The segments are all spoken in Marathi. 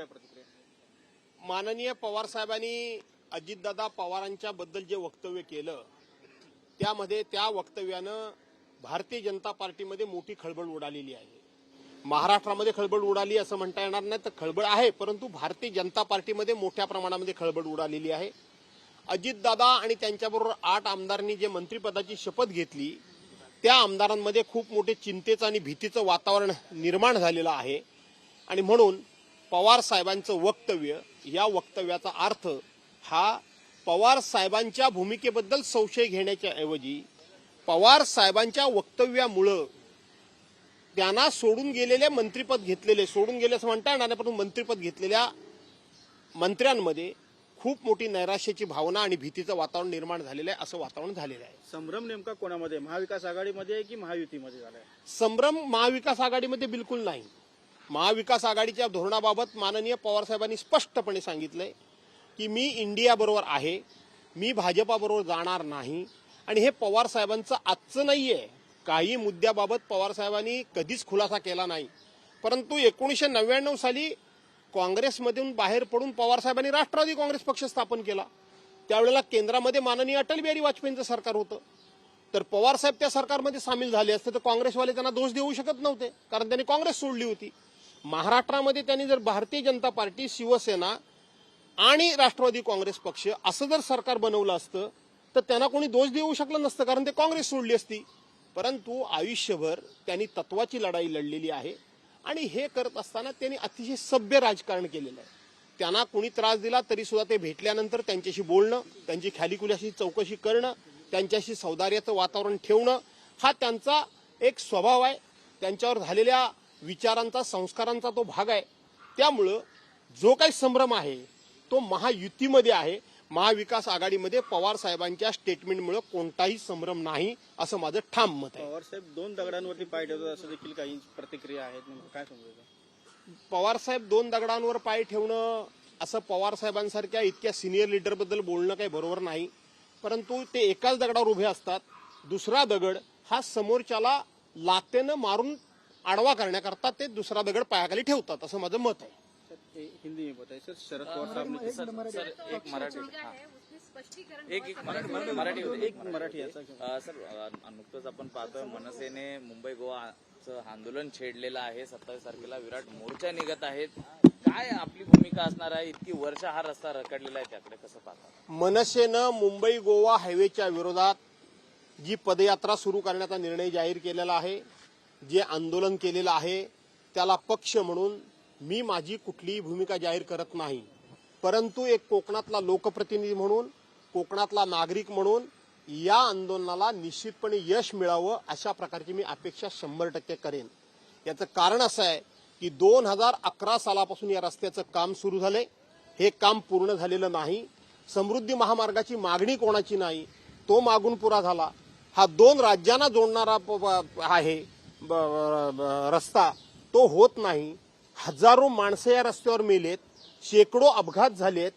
काय प्रतिक्रिया? माननीय पवार साहेबांनी अजितदादा पवारांच्या बद्दल जे वक्तव्य केलं त्यामध्ये त्या वक्तव्यानं भारतीय जनता पार्टीमध्ये मोठी खळबळ उडालेली आहे। महाराष्ट्रामध्ये खळबळ उडाली असं म्हणता येणार नाही, तर खळबळ आहे, परंतु भारतीय जनता पार्टीमध्ये मोठ्या प्रमाणामध्ये खळबळ उडालेली आहे। अजितदादा आणि त्यांच्याबरोबर 8 आमदारांनी जे मंत्रिपदाची शपथ घेतली त्या आमदारांमध्ये खूप मोठे चिंतेचं आणि भीतीचं वातावरण निर्माण झालेलं आहे। आणि म्हणून पवार साहेबांचं वक्तव्य, या वक्तव्याचा अर्थ हा पवार साहेबांच्या भूमिकेबद्दल संशय घेण्याच्या ऐवजी पवार साहेबांच्या वक्तव्यामुळं त्यांना सोडून गेलेले मंत्रिपद घेतलेले, सोडून गेले असं म्हणता येणार नाही, परंतु मंत्रिपद घेतलेल्या मंत्र्यांमध्ये खूप मोठी नैराश्याची भावना आणि भीतीचं वातावरण निर्माण झालेलं आहे, असं वातावरण झालेलं आहे। संभ्रम नेमका कोणामध्ये, महाविकास आघाडीमध्ये आहे की महायुतीमध्ये झालाय? संभ्रम महाविकास आघाडीमध्ये बिलकुल नाही। महाविकास आघाडीच्या धोरणाबाबत माननीय पवार साहेबांनी स्पष्टपणे सांगितलंय की मी इंडिया बरोबर आहे, मी भाजपाबरोबर जाणार नाही। आणि हे पवार साहेबांचं आजचं नाहीये, काही मुद्द्याबाबत पवार साहेबांनी कधीच खुलासा केला नाही, परंतु 1999 साली काँग्रेसमधून बाहेर पडून पवार साहेबांनी राष्ट्रवादी काँग्रेस पक्ष स्थापन केला। त्यावेळेला केंद्रामध्ये माननीय अटल बिहारी वाजपेयींचं सरकार होतं, तर पवार साहेब त्या सरकारमध्ये सामील झाले असते तर काँग्रेसवाले त्यांना दोष देऊ शकत नव्हते, कारण त्यांनी काँग्रेस सोडली होती। महाराष्ट्रामध्ये त्यांनी जर भारतीय जनता पार्टी, शिवसेना आणि राष्ट्रवादी काँग्रेस पक्ष असं जर सरकार बनवलं असतं तर त्यांना कोणी दोष देऊ शकलं नसतं, कारण ते काँग्रेस सोडली असती। परंतु आयुष्यभर त्यांनी तत्वाची लढाई लढलेली आहे आणि हे करत असताना त्यांनी अतिशय सभ्य राजकारण केलेलं आहे। त्यांना कोणी त्रास दिला तरी सुद्धा ते भेटल्यानंतर त्यांच्याशी बोलणं, त्यांची खालीखुल्याशी चौकशी करणं, त्यांच्याशी सौदार्याचं वातावरण ठेवणं हा त्यांचा एक स्वभाव आहे, त्यांच्यावर झालेल्या विचारांचा, संस्कारांचा तो भाग आहे। त्यामुळं जो काही संभ्रम आहे तो महायुतीमध्ये आहे, महाविकास आघाडीमध्ये पवार साहेबांच्या स्टेटमेंटमुळे कोणताही संभ्रम नाही, असं माझं ठाम मत आहे। पवार साहेब 2 दगडांवरती पाय ठेवतात असं देखील काही प्रतिक्रिया आहेत, नेमकं काय समजायचं? पवार साहेब 2 दगडांवर पाय ठेवणं असं पवार साहेबांसारख्या इतक्या सिनियर लीडरबद्दल बोलणं काही बरोबर नाही, परंतु ते एकाच दगडावर उभे असतात। दुसरा दगड हा समोरच्याला लातेनं मारून आडवा करण्याकरता ते दुसरा दगड पायाखाली ठेवतात, असं माझं मत आहे। हिंदी में बताइए सर, शरद पवार साहब ने एक मराठी सर, नुकतंच आपण पाहतोय मनसेने मुंबई गोवाचं आंदोलन छेडलेलं आहे। 27 तारखेला विराट मोर्चा निघत आहेत, काय आपली भूमिका असणार आहे? इतकी वर्ष हा रस्ता रखडलेला आहे, त्याकडे कसं पाहता? मनसेनं मुंबई गोवा हायवेच्या विरोधात जी पदयात्रा सुरू करण्याचा निर्णय जाहीर केलेला आहे, जे आंदोलन केलेलं आहे, त्याला पक्ष म्हणून मी माझी कुठलीही भूमिका जाहीर करत नाही, परंतु एक कोकणातला लोकप्रतिनिधी म्हणून, कोकणातला नागरिक म्हणून या आंदोलनाला निश्चितपणे यश मिळावं अशा प्रकारची मी अपेक्षा 100% करेन। याचं कारण असं आहे की 2011 सालापासून या रस्त्याचं काम सुरू झालंय, हे काम पूर्ण झालेलं नाही। समृद्धी महामार्गाची मागणी कोणाची नाही, तो मागून पुरा झाला। हा 2 राज्यांना जोडणारा आहे रस्ता, तो होत नाही। हजारो माणसं या रस्त्यावर मेलेत, शेकडो अपघात झालेत।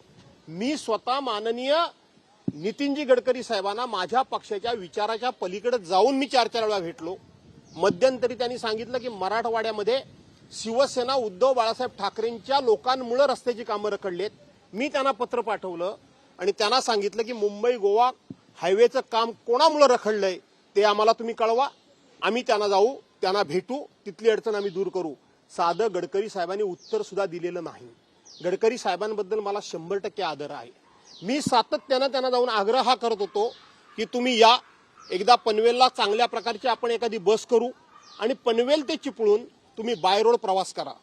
मी स्वतः माननीय नितीनजी गडकरी साहेबांना माझ्या पक्षाच्या विचाराच्या पलीकडे जाऊन मी 4 वेळा भेटलो। मध्यंतरी त्यांनी सांगितलं की मराठवाड्यामध्ये शिवसेना उद्धव बाळासाहेब ठाकरेंच्या लोकांमुळे रस्त्याची कामं रखडलेत। मी त्यांना पत्र पाठवलं आणि त्यांना सांगितलं की मुंबई गोवा हायवेचं काम कोणामुळे रखडलंय ते आम्हाला तुम्ही कळवा, आम्ही त्यांना जाऊ, त्यांना भेटू, तिथली अडचण आम्ही दूर करू। साधं गडकरी साहेबांनी उत्तर सुद्धा दिलेलं नाही। गडकरी साहेबांबद्दल मला 100% आदर आहे। मी सातत्यानं त्यांना जाऊन आग्रह हा करत होतो की तुम्ही या, एकदा पनवेलला चांगल्या प्रकारची आपण एखादी बस करू आणि पनवेल ते चिपळूण तुम्ही बाय रोड प्रवास करा।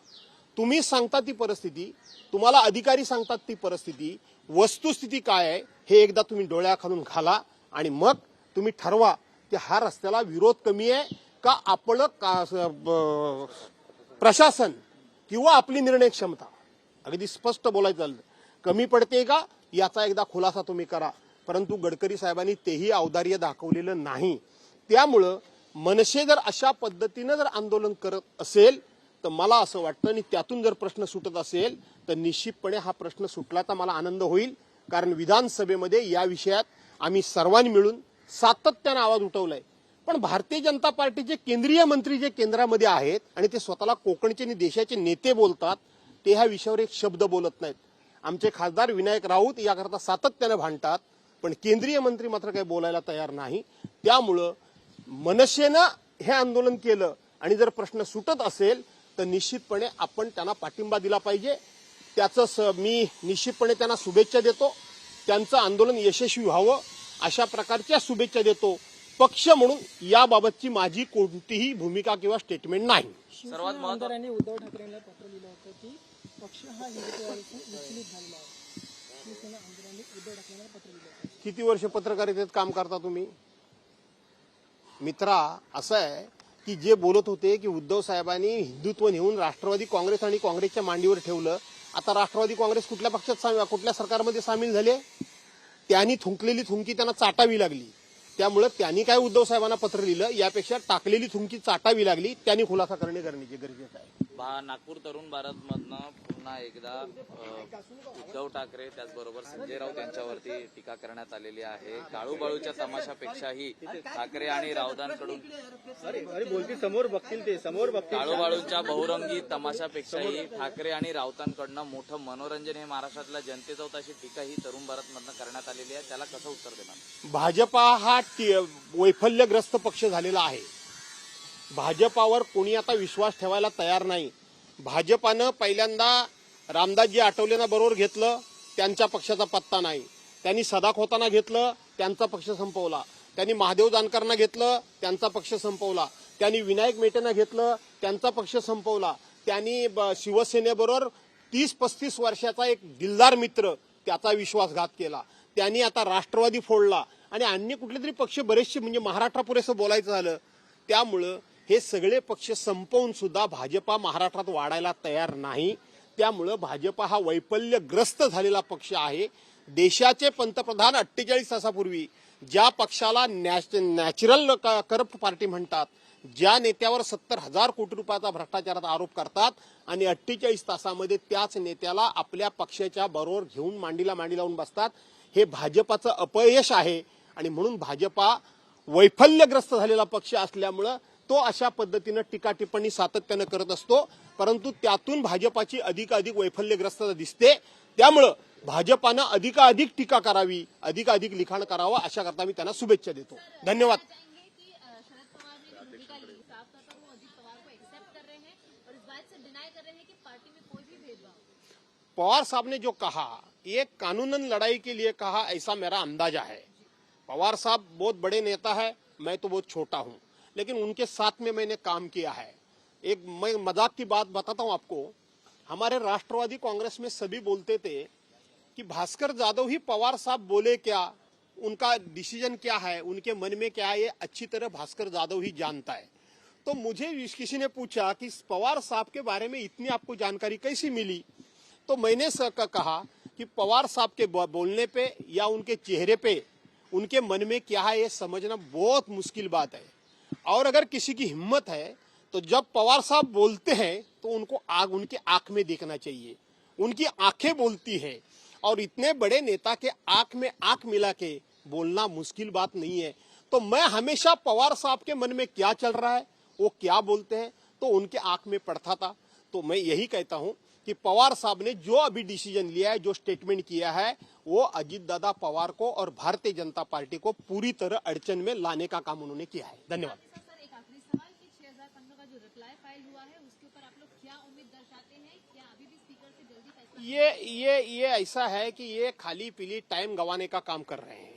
तुम्ही सांगता ती परिस्थिती, तुम्हाला अधिकारी सांगतात ती परिस्थिती, वस्तुस्थिती काय आहे हे एकदा तुम्ही डोळ्याखालून घाला आणि मग तुम्ही ठरवा की हा रस्त्याला विरोध कमी आहे का आपलं प्रशासन किंवा आपली निर्णय क्षमता, अगदी स्पष्ट बोलायचं झालं, कमी पडते का याचा एकदा खुलासा तुम्ही करा। परंतु गडकरी साहेबांनी तेही औदार्य दाखवलेलं नाही। त्यामुळं मनसे जर अशा पद्धतीनं जर आंदोलन करत असेल तर मला असं वाटतं, आणि त्यातून जर प्रश्न सुटत असेल तर निश्चितपणे हा प्रश्न सुटल्याचा मला आनंद होईल, कारण विधानसभेमध्ये या विषयात आम्ही सर्वांनी मिळून सातत्यानं आवाज उठवलाय। पण भारतीय जनता पार्टीचे केंद्रीय मंत्री जे केंद्रामध्ये आहेत आणि ते स्वतःला कोकणचे आणि देशाचे नेते बोलतात, ते ह्या विषयावर एक शब्द बोलत नाहीत. आमचे खासदार विनायक राऊत याकरता सातत्याने भांडतात, पण केंद्रीय मंत्री मात्र काही बोलायला तयार नाही. त्यामुळं मनसेनं हे आंदोलन केलं आणि जर प्रश्न सुटत असेल तर निश्चितपणे आपण त्यांना पाठिंबा दिला पाहिजे. त्याचं मी निश्चितपणे त्यांना शुभेच्छा देतो. त्यांचं आंदोलन यशस्वी व्हावं अशा प्रकारच्या शुभेच्छा देतो. पक्ष म्हणून याबाबतची माझी कोणतीही भूमिका किंवा स्टेटमेंट नाही. सर्वात महत्त्वाचं आमदारांनी उद्धव ठाकरेंना पत्र लिहिलं होतं की पक्ष हा हिंदुत्वापासून विचलित झालेला आहे. शिवसेना आमदारांनी उद्धव ठाकरेंना पत्र लिहिलं होतं. किती वर्ष पत्रकारितेत काम करता तुम्ही? मित्रा, असं आहे की जे बोलत होते की उद्धव साहेबांनी हिंदुत्व नेऊन राष्ट्रवादी काँग्रेस आणि काँग्रेसच्या मांडीवर ठेवलं. आता राष्ट्रवादी काँग्रेस कुठल्या पक्षात कुठल्या सरकारमध्ये सामील झाले? त्यांनी थुंकलेली थुंकी त्यांना चाटावी लागली. त्यामुळे त्यांनी काय उद्धव साहेबांना पत्र लिहिलं यापेक्षा टाकलेली थुंकी चाटावी लागली. त्यांनी खुलासा करणे गरजेचं आहे. नागपूर तरुण भारत मधनं पुन्हा एकदा उद्धव ठाकरे त्याचबरोबर संजय राऊत यांच्यावरती टीका करण्यात आलेली आहे. काळूबाळूच्या तमाशापेक्षाही ठाकरे आणि राऊतांकडून अरे बोलती समोर बघतील ते समोर बघतील. काळूबाळूंच्या बहुरंगी तमाशापेक्षाही ठाकरे आणि राऊतांकडनं मोठं मनोरंजन हे महाराष्ट्रातल्या जनतेचं होतं अशी टीका ही तरुण भारत मधनं करण्यात आलेली आहे. त्याला कसं उत्तर देणार? भाजपा हा वैफल्यग्रस्त पक्ष झालेला आहे. भाजपावर कोणी आता विश्वास ठेवायला तयार नाही. भाजपानं पहिल्यांदा रामदासजी आठवलेंना बरोबर घेतलं, त्यांच्या पक्षाचा पत्ता नाही. त्यांनी सदा खोताना घेतलं, त्यांचा पक्ष संपवला. त्यांनी महादेव जानकरना घेतलं, त्यांचा पक्ष संपवला. त्यांनी विनायक मेटेंना घेतलं, त्यांचा पक्ष संपवला. त्यांनी शिवसेनेबरोबर 30-35 वर्षाचा एक दिलदार मित्र त्याचा विश्वासघात केला. त्यांनी आता राष्ट्रवादी फोडला आणि अन्य कुठले तरी पक्ष बरेचसे म्हणजे महाराष्ट्रापुरेसं बोलायचं झालं. त्यामुळं हे सगळे पक्ष संपवून सुद्धा भाजपा महाराष्ट्रात वाढायला तयार नाही. त्यामुळं भाजपा हा वैफल्यग्रस्त झालेला पक्ष आहे. देशाचे पंतप्रधान 48 तासापूर्वी ज्या पक्षाला नॅचरल करप्ट पार्टी म्हणतात, ज्या नेत्यावर 70,000 कोटी रुपयाचा भ्रष्टाचाराचा आरोप करतात आणि 48 तासामध्ये त्याच नेत्याला आपल्या पक्षाच्या बरोबर घेऊन मांडीला मांडी लावून बसतात, हे भाजपाचं अपयश आहे. आणि म्हणून भाजपा वैफल्यग्रस्त झालेला पक्ष असल्यामुळं तो अशा पद्धतीनं टीका टिप्पणी सातत्यानं करत असतो. परंतु त्यातून भाजपाची अधिकाधिक वैफल्यग्रस्तता दिसते. त्यामुळं भाजपानं अधिकाधिक टीका करावी, अधिकाधिक लिखाण करावं अशा करता मी त्यांना शुभेच्छा देतो. धन्यवाद. पवार साहब ने जो कहा, ये कानूनन लड़ाई के लिए कहा ऐसा मेरा अंदाजा है. पवार साहब बहुत बड़े नेता है, मैं तो बहुत छोटा हूं, लेकिन उनके साथ में मैंने काम किया है. एक मैं मजाक की बात बताता हूं आपको. हमारे राष्ट्रवादी कांग्रेस में सभी बोलते थे कि भास्कर जाधव ही पवार साहब बोले क्या, उनका डिसीजन क्या है, उनके मन में क्या है, ये अच्छी तरह भास्कर जाधव ही जानता है. तो मुझे किसी ने पूछा कि पवार साहब के बारे में इतनी आपको जानकारी कैसी मिली, तो मैंने कहा कि पवार साहब के बोलने पे या उनके चेहरे पे उनके मन में क्या है ये समझना बहुत मुश्किल बात है. और अगर किसी की हिम्मत है तो जब पवार साहब बोलते हैं तो उनको उनके आंख में देखना चाहिए. उनकी आंखें बोलती है और इतने बड़े नेता के आंख में आंख मिला के बोलना मुश्किल बात नहीं है. तो मैं हमेशा पवार साहब के मन में क्या चल रहा है, वो क्या बोलते हैं, तो उनके आंख में पड़ता था. तो मैं यही कहता हूं कि पवार साहब ने जो अभी डिसीजन लिया है, जो स्टेटमेंट किया है, वो अजीत दादा पवार को और भारतीय जनता पार्टी को पूरी तरह अड़चन में लाने का काम उन्होंने किया है. धन्यवाद. सर, एक आखिरी सवाल कि 6015 का जो रिप्लाई फाइल हुआ है उसके ऊपर आप लोग क्या उम्मीद दर्शाते हैं? क्या अभी भी स्पीकर से जल्दी फैसला? ये ऐसा है कि ये खाली पीली टाइम गंवाने का काम कर रहे हैं.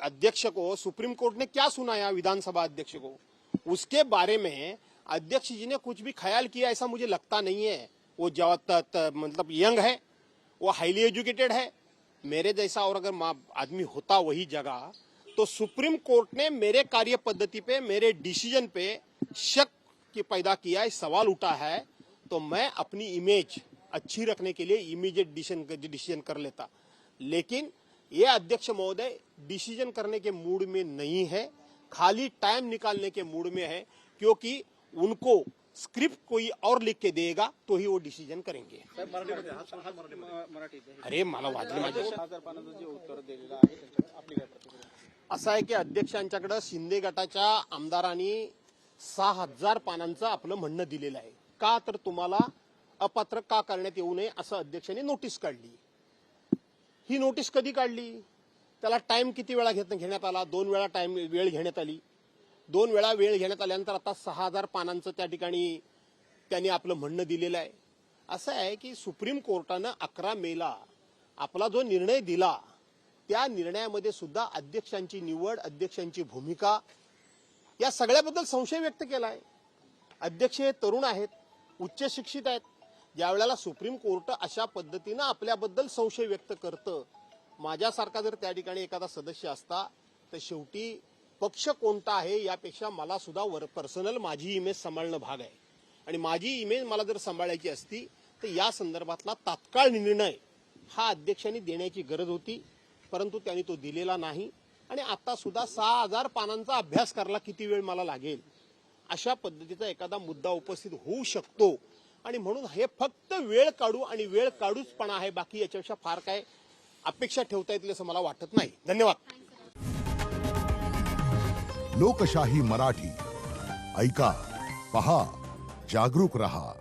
अध्यक्ष को सुप्रीम कोर्ट ने क्या सुनाया, विधानसभा अध्यक्ष को, उसके बारे में अध्यक्ष जी ने कुछ भी ख्याल किया ऐसा मुझे लगता नहीं है. वो मतलब यंग है, वो हाईली एजुकेटेड है, मेरे जैसा और अगर आदमी होता वही जगह, तो सुप्रीम कोर्ट ने मेरे कार्य पद्धति पे, मेरे डिसीजन पे शक की पैदा किया है, सवाल उठा है. तो मैं अपनी इमेज अच्छी रखने के लिए इमीडिएट डिसीजन कर लेता. लेकिन ये अध्यक्ष महोदय डिसीजन करने के मूड में नहीं है, खाली टाइम निकालने के मूड में है, क्योंकि उनको स्क्रिप्ट कोई और लिख के देगा तो ही वो डिसीजन करेंगे. अरे मला वाजले माझ्या. 1000 पानाचं जे उत्तर दिलेलं आहे त्याच्यावर आपली काय प्रतिक्रिया? असं आहे की अध्यक्षांच्याकडे शिंदे गटाच्या आमदारांनी 6000 पानांचं आपलं म्हणणं दिलेलं आहे. का तर तुम्हाला अपात्र का करण्यात येऊ नये असं अध्यक्षांनी नोटीस काढली. ही नोटीस कधी काढली, त्याला टाइम किती वेळा घेण्यात आला, 2 वेळा वेळ घेण्यात आली. 2 वेळा वेळ घेण्यात आल्यानंतर आता 6000 पानांचं त्या ठिकाणी त्यांनी आपलं म्हणणं दिलेलं आहे. असं आहे की सुप्रीम कोर्टानं 11 मेला आपला जो निर्णय दिला त्या निर्णयामध्ये सुद्धा अध्यक्षांची निवड, अध्यक्षांची भूमिका या सगळ्याबद्दल संशय व्यक्त केला आहे. अध्यक्ष हे तरुण आहेत, उच्च शिक्षित आहेत. ज्या वेळेला सुप्रीम कोर्ट अशा पद्धतीनं आपल्याबद्दल संशय व्यक्त करतं, माझ्यासारखा जर त्या ठिकाणी एखादा सदस्य असता तर शेवटी पक्ष कोणता आहे यापेक्षा मला सुद्धा पर्सनल माझी इमेज सांभाळणं भाग आहे. आणि माझी इमेज मला जर सांभाळायची असती तर या संदर्भातला तात्काळ निर्णय हा अध्यक्षांनी देण्याची गरज होती, परंतु त्यांनी तो दिलेला नाही. आणि आता सुद्धा 6000 पानांचा अभ्यास करायला किती वेळ मला लागेल अशा पद्धतीचा एखादा मुद्दा उपस्थित होऊ शकतो. आणि म्हणून हे फक्त वेळ काढू आणि वेळ काढूचपणा आहे, बाकी याच्यापेक्षा फार काय अपेक्षा ठेवता येतील असं मला वाटत नाही. धन्यवाद. लोकशाही मराठी ऐका, पहा, जागरूक रहा.